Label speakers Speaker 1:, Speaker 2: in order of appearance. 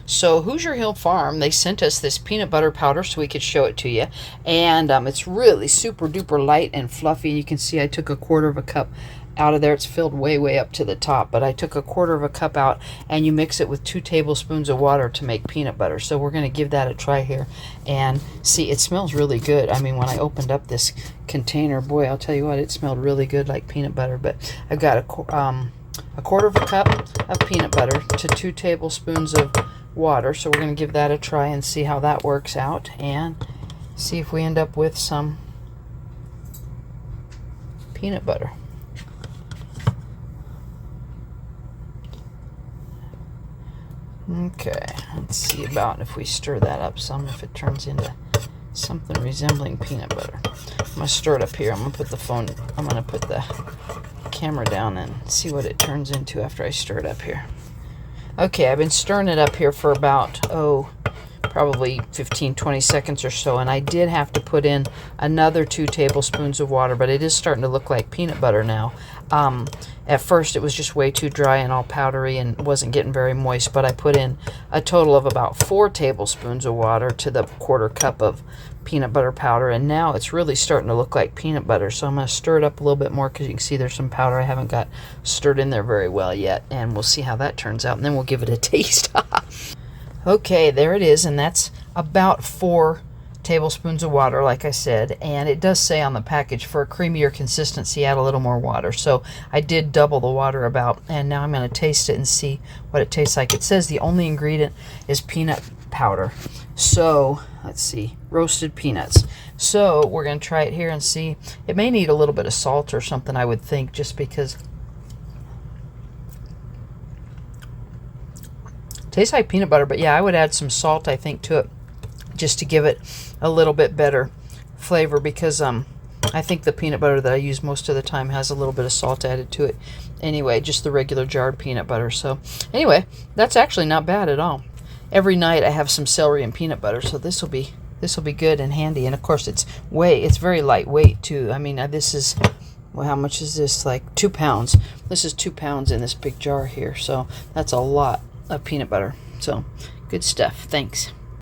Speaker 1: So Hoosier Hill Farm, they sent us this peanut butter powder so we could show it to you. And it's really super duper light and fluffy. You can see I took a quarter of a cup out of there. It's filled way up to the top, but I took a quarter of a cup out, and you mix it with 2 tablespoons of water to make peanut butter. So we're going to give that a try here and see. It smells really good. I mean, when I opened up this container, boy, I'll tell you what, it smelled really good like peanut butter. But I've got a quarter of a cup of peanut butter to 2 tablespoons of water. So we're going to give that a try and see how that works out, and see if we end up with some peanut butter. Okay, let's see about if we stir that up some, if it turns into something resembling peanut butter. I'm going to stir it up here. I'm going to put the camera down and see what it turns into after I stir it up here. Okay, I've been stirring it up here for about, probably 15-20 seconds or so, and I did have to put in another 2 tablespoons of water, but it is starting to look like peanut butter now. At first it was just way too dry and all powdery and wasn't getting very moist, but I put in a total of about 4 tablespoons of water to the quarter cup of peanut butter powder, and now it's really starting to look like peanut butter. So I'm going to stir it up a little bit more, because you can see there's some powder I haven't got stirred in there very well yet, and we'll see how that turns out, and then we'll give it a taste. Okay, there it is, and that's about 4 tablespoons of water, like I said, and it does say on the package, for a creamier consistency, add a little more water. So I did double the water about, and now I'm going to taste it and see what it tastes like. It says the only ingredient is peanut powder. So let's see, roasted peanuts. So we're going to try it here and see. It may need a little bit of salt or something, I would think, just because it tastes like peanut butter. But yeah, I would add some salt, I think, to it, just to give it a little bit better flavor, because I think the peanut butter that I use most of the time has a little bit of salt added to it anyway, just the regular jarred peanut butter. So anyway, that's actually not bad at all. Every night I have some celery and peanut butter, so this will be good and handy. And of course it's very lightweight too. I mean, this is, well, how much is this? Like 2 pounds. This is 2 pounds in this big jar here, so that's a lot of peanut butter. So good stuff. Thanks.